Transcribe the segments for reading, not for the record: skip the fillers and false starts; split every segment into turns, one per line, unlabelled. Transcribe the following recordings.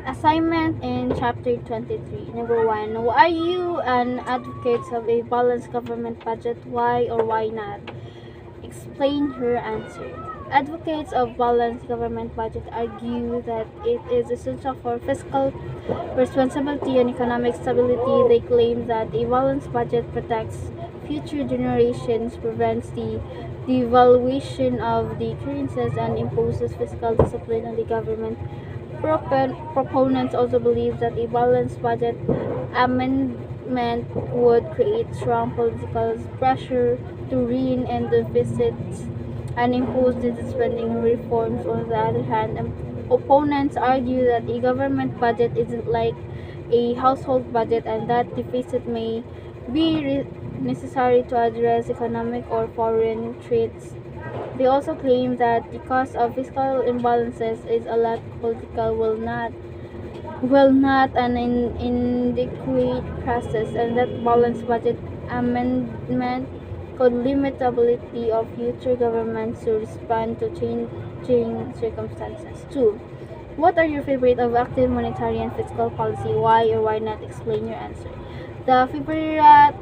Assignment in chapter 23. Number 1. Are you an advocate of a balanced government budget? Why or why not? Explain her answer. Advocates of balanced government budget argue that it is essential for fiscal responsibility and economic stability. They claim that a balanced budget protects future generations, prevents the devaluation of the currencies, and imposes fiscal discipline on the government. Proponents also believe that a balanced budget amendment would create strong political pressure to rein in deficits and impose these spending reforms. On the other hand, opponents argue that a government budget isn't like a household budget and that deficit may be necessary to address economic or foreign threats. They also claim that the cause of fiscal imbalances is a lack of political will not an inadequate process, and that balanced budget amendment could limit the ability of future governments to respond to changing circumstances. 2. What are your favorite of active monetary and fiscal policy? Why or why not? Explain your answer. The favorite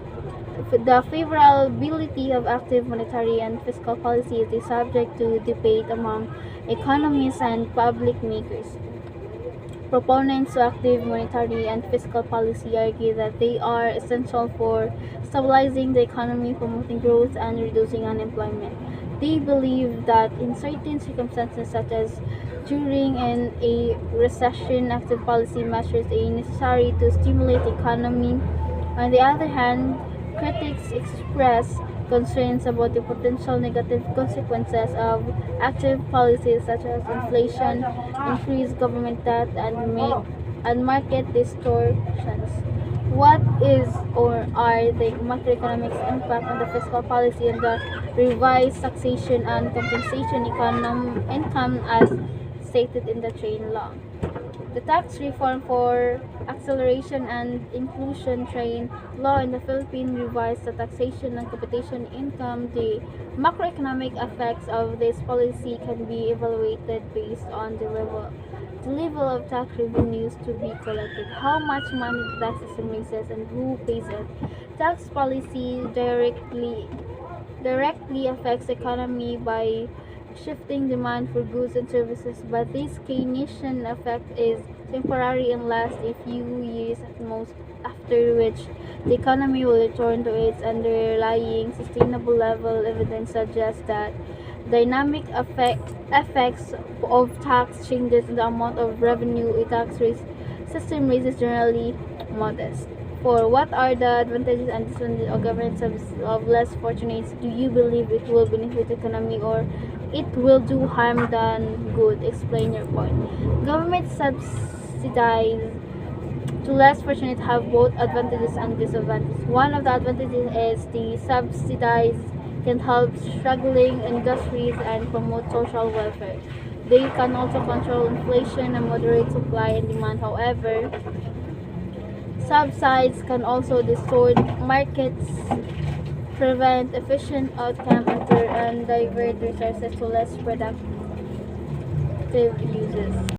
the favorability of active monetary and fiscal policy is subject to debate among economists and public makers. Proponents of active monetary and fiscal policy argue that they are essential for stabilizing the economy, promoting growth, and reducing unemployment. They believe that in certain circumstances, such as during a recession, active policy measures are necessary to stimulate the economy. On the other hand, critics express concerns about the potential negative consequences of active policies such as inflation, increased government debt, and market distortions. What is or are the macroeconomic impact on the fiscal policy and the revised taxation and compensation income as stated in the train law? The tax reform for acceleration and inclusion train law in the Philippines revised the taxation and competition income. The macroeconomic effects of this policy can be evaluated based on the level of tax revenues to be collected, how much money the tax system raises, and who pays it. Tax policy directly affects the economy by shifting demand for goods and services, but this Keynesian effect is temporary and lasts a few years at most, after which the economy will return to its underlying sustainable level. Evidence suggests that dynamic effects of tax changes in the amount of revenue a system raises generally modest. For what are the advantages and disadvantages of government services of less fortunate? Do you believe it will benefit the economy or it will do harm than good? Explain your point. Government subsidies to less fortunate have both advantages and disadvantages. One of the advantages is the subsidies can help struggling industries and promote social welfare. They can also control inflation and moderate supply and demand. However, subsidies can also distort markets, prevent efficient outcome, and divert resources to less productive uses.